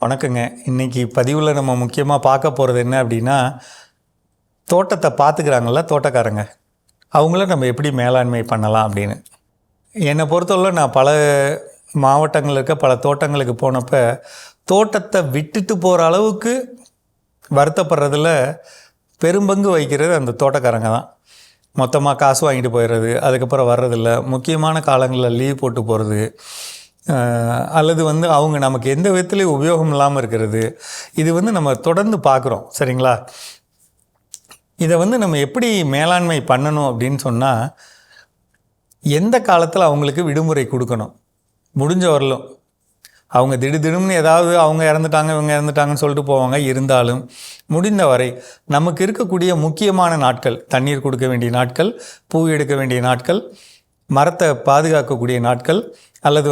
வணக்கங்க. இன்றைக்கி பதிவில் நம்ம முக்கியமாக பார்க்க போகிறது என்ன அப்படின்னா, தோட்டத்தை பார்த்துக்கிறாங்கள்ல தோட்டக்காரங்க, அவங்கள நம்ம எப்படி மேலாண்மை பண்ணலாம் அப்படின்னு. என்னை பொறுத்தவரை நான் பல மாவட்டங்களில் இருக்க பல தோட்டங்களுக்கு போனப்போ, தோட்டத்தை விட்டுட்டு போகிற அளவுக்கு வருத்தப்படுறதில் பெரும்பங்கு வகிக்கிறது அந்த தோட்டக்காரங்க தான். மொத்தமாக காசு வாங்கிட்டு போயிடுறது, அதுக்கப்புறம் வர்றதில்ல, முக்கியமான காலங்களில் லீவ் போட்டு போகிறது, அல்லது அவங்க நமக்கு எந்த விதத்துலேயும் உபயோகம் இல்லாமல் இருக்கிறது. இது நம்ம தொடர்ந்து பார்க்குறோம். சரிங்களா? இதை நம்ம எப்படி மேலாண்மை பண்ணணும் அப்படின்னு சொன்னால், எந்த காலத்தில் அவங்களுக்கு விடுமுறை கொடுக்கணும், முடிஞ்ச வரலும். அவங்க திடீர்னு ஏதாவது அவங்க இறந்துட்டாங்க இவங்க இறந்துட்டாங்கன்னு சொல்லிட்டு போவாங்க. இருந்தாலும் முடிந்த வரை நமக்கு இருக்கக்கூடிய முக்கியமான நாட்கள், தண்ணீர் கொடுக்க வேண்டிய நாட்கள், பூ எடுக்க வேண்டிய நாட்கள், மரத்தை பாதுகாக்கக்கூடிய நாட்கள், அல்லது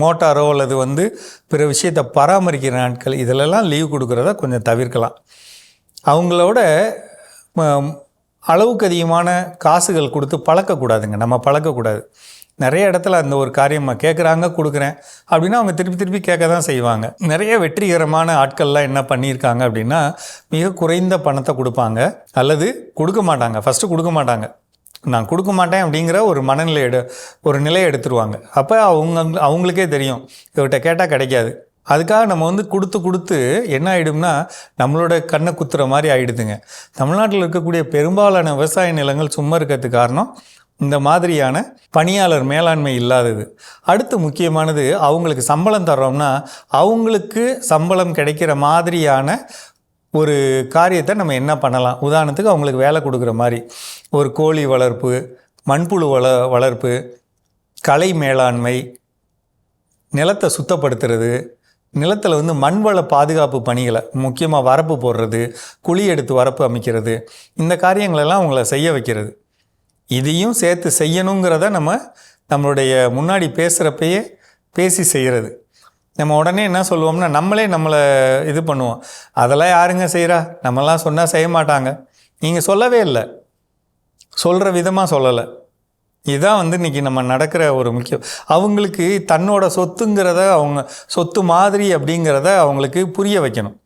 மோட்டாரோ அல்லது பிற விஷயத்தை பராமரிக்கிற நாட்கள், இதிலெல்லாம் லீவ் கொடுக்குறத கொஞ்சம் தவிர்க்கலாம். அவங்களோட அளவுக்கு அதிகமான காசுகள் கொடுத்து பழக்கக்கூடாதுங்க. நம்ம பழக்கக்கூடாது. நிறைய இடத்துல அந்த ஒரு காரியம் கேட்குறாங்க, கொடுக்குறேன் அப்படின்னா அவங்க திருப்பி கேட்க தான் செய்வாங்க. நிறைய வெற்றிகரமான ஆட்கள்லாம் என்ன பண்ணியிருக்காங்க அப்படின்னா, மிக குறைந்த பணத்தை கொடுப்பாங்க அல்லது கொடுக்க மாட்டாங்க. ஃபஸ்ட்டு கொடுக்க மாட்டாங்க. நான் கொடுக்க மாட்டேன் அப்படிங்கிற ஒரு ஒரு நிலையை எடுத்துருவாங்க. அப்போ அவங்களுக்கே தெரியும் இவர்கிட்ட கேட்டால் கிடைக்காது. அதுக்காக நம்ம கொடுத்து என்ன ஆகிடும்னா, நம்மளோட கண்ணை குத்துற மாதிரி ஆகிடுதுங்க. தமிழ்நாட்டில் இருக்கக்கூடிய பெரும்பாலான விவசாய நிலங்கள் சும்மா இருக்கிறதுக்கு காரணம் இந்த மாதிரியான பணியாளர் மேலாண்மை இல்லாதது. அடுத்து முக்கியமானது, அவங்களுக்கு சம்பளம் தர்றோம்னா அவங்களுக்கு சம்பளம் கிடைக்கிற மாதிரியான ஒரு காரியத்தை நம்ம என்ன பண்ணலாம். உதாரணத்துக்கு அவங்களுக்கு வேலை கொடுக்குற மாதிரி ஒரு கோழி வளர்ப்பு, மண்புழு வளர்ப்பு, களை மேலாண்மை, நிலத்தை சுத்தப்படுத்துறது, நிலத்தில் மண்வள பாதுகாப்பு பணிகளை, முக்கியமாக வரப்பு போடுறது, குழி எடுத்து வரப்பு அமைக்கிறது, இந்த காரியங்களெல்லாம் அவங்கள செய்ய வைக்கிறது. இதையும் சேர்த்து செய்யணுங்கிறத நம்மளுடைய முன்னாடி பேசுகிறப்பையே பேசி செய்கிறது. நம்ம உடனே என்ன சொல்லுவோம்னா, நம்மளை இது பண்ணுவோம். அதெல்லாம் யாருங்க செய்கிறா, நம்மலாம் சொன்னால் செய்ய மாட்டாங்க. நீங்கள் சொல்லவே இல்லை, சொல்கிற விதமாக சொல்லலை. இதுதான் இன்றைக்கி நம்ம நடக்கிற ஒரு முக்கியம். அவங்களுக்கு தன்னோட சொத்துங்கிறத, அவங்க சொத்து மாதிரி அப்படிங்கிறத அவங்களுக்கு புரிய வைக்கணும்.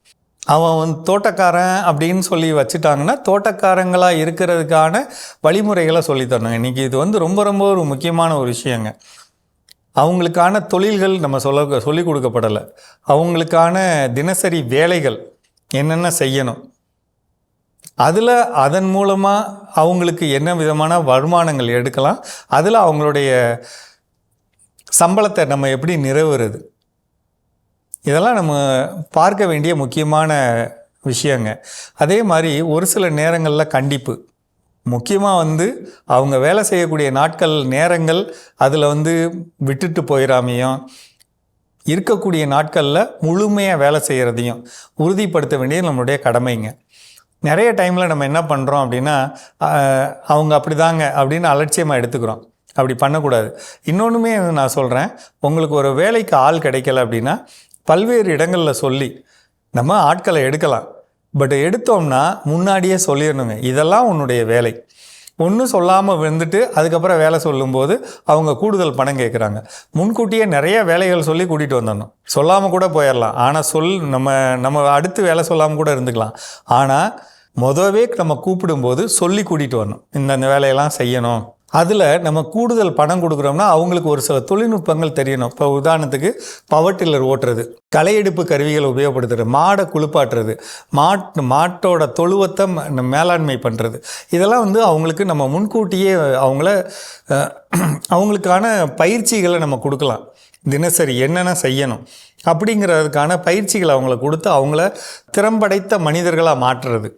அவன் தோட்டக்காரன் அப்படின்னு சொல்லி வச்சுட்டாங்கன்னா, தோட்டக்காரங்களாக இருக்கிறதுக்கான வழிமுறைகளை சொல்லித்தரணும். இன்றைக்கி இது ரொம்ப ஒரு முக்கியமான ஒரு விஷயங்க. அவங்களுக்கான தொழில்கள் நம்ம சொல்லிக் கொடுக்கப்படலை. அவங்களுக்கான தினசரி வேலைகள் என்னென்ன செய்யணும், அதன் மூலமாக அவங்களுக்கு என்ன விதமான வருமானங்கள் எடுக்கலாம், அதில் அவங்களுடைய சம்பளத்தை நம்ம எப்படி நிறைவேறுது, இதெல்லாம் நம்ம பார்க்க வேண்டிய முக்கியமான விஷயங்க. அதே மாதிரி ஒரு சில நேரங்களில் கண்டிப்பு, முக்கியமாக அவங்க வேலை செய்யக்கூடிய நாட்கள், நேரங்கள், அதில் விட்டுட்டு போயிடாமையும், இருக்கக்கூடிய நாட்களில் முழுமையாக வேலை செய்கிறதையும் உறுதிப்படுத்த வேண்டியது நம்மளுடைய கடமைங்க. நிறைய டைமில் நம்ம என்ன பண்ணுறோம் அப்படின்னா, அவங்க அப்படி தாங்க அப்படின்னு அலட்சியமாக எடுத்துக்கிறோம். அப்படி பண்ணக்கூடாது. இன்னொன்றுமே நான் சொல்கிறேன், உங்களுக்கு ஒரு வேலைக்கு ஆள் கிடைக்கல அப்படின்னா, பல்வேறு இடங்களில் சொல்லி நம்ம ஆட்களை எடுக்கலாம். பட் எடுத்தோம்னா முன்னாடியே சொல்லிடணுங்க, இதெல்லாம் உன்னுடைய வேலை. ஒன்றும் சொல்லாமல் அதுக்கப்புறம் வேலை சொல்லும்போது அவங்க கூடுதல் பணம் கேட்குறாங்க. முன்கூட்டியே நிறைய வேலைகள் சொல்லி கூட்டிகிட்டு வந்துடணும். சொல்லாமல் கூட போயிடலாம். ஆனால் நம்ம அடுத்து வேலை சொல்லாமல் கூட இருந்துக்கலாம். ஆனால் முதவே நம்ம கூப்பிடும்போது சொல்லி கூட்டிகிட்டு வரணும், இந்த வேலையெல்லாம் செய்யணும். அதில் நம்ம கூடுதல் பணம் கொடுக்குறோம்னா அவங்களுக்கு ஒரு சில தொழில்நுட்பங்கள் தெரியணும். இப்போ உதாரணத்துக்கு பவர் டில்லர் ஓட்டுறது, களை எடுப்பு கருவிகளை உபயோகப்படுத்துறது, மாடை குளிப்பாட்டுறது, மாட்டோட தொழுவத்தை மேலாண்மை பண்ணுறது, இதெல்லாம் அவங்களுக்கு நம்ம முன்கூட்டியே அவங்களுக்கான பயிற்சிகளை நம்ம கொடுக்கலாம். தினசரி என்னென்ன செய்யணும் அப்படிங்கிறதுக்கான பயிற்சிகளை அவங்கள கொடுத்து அவங்கள திறம்படைத்த மனிதர்களாக மாற்றுறது,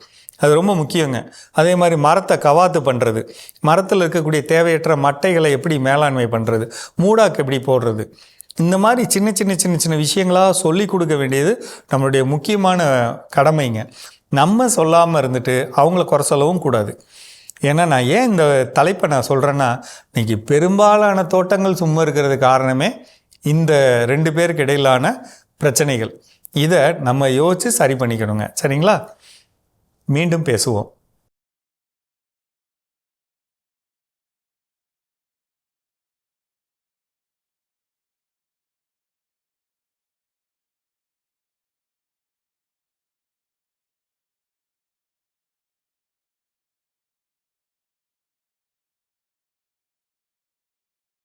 அது ரொம்ப முக்கியங்க. அதே மாதிரி மரத்தை கவாத்து பண்ணுறது, மரத்தில் இருக்கக்கூடிய தேவையற்ற மட்டைகளை எப்படி மேலாண்மை பண்ணுறது, மூடாக்கு எப்படி போடுறது, இந்த மாதிரி சின்ன விஷயங்களாக சொல்லி கொடுக்க வேண்டியது நம்மளுடைய முக்கியமான கடமைங்க. நம்ம சொல்லாமல் இருந்துட்டு அவங்கள குறை சொல்லவும் கூடாது. ஏன்னா நான் ஏன் இந்த தலைப்பை நான் சொல்கிறேன்னா, இன்றைக்கி பெரும்பாலான தோட்டங்கள் சும்மா இருக்கிறது காரணமே இந்த 2 பேருக்கு இடையிலான பிரச்சனைகள். இதை நம்ம யோசித்து சரி பண்ணிக்கணுங்க. சரிங்களா? மீண்டும் பேசுவோம்.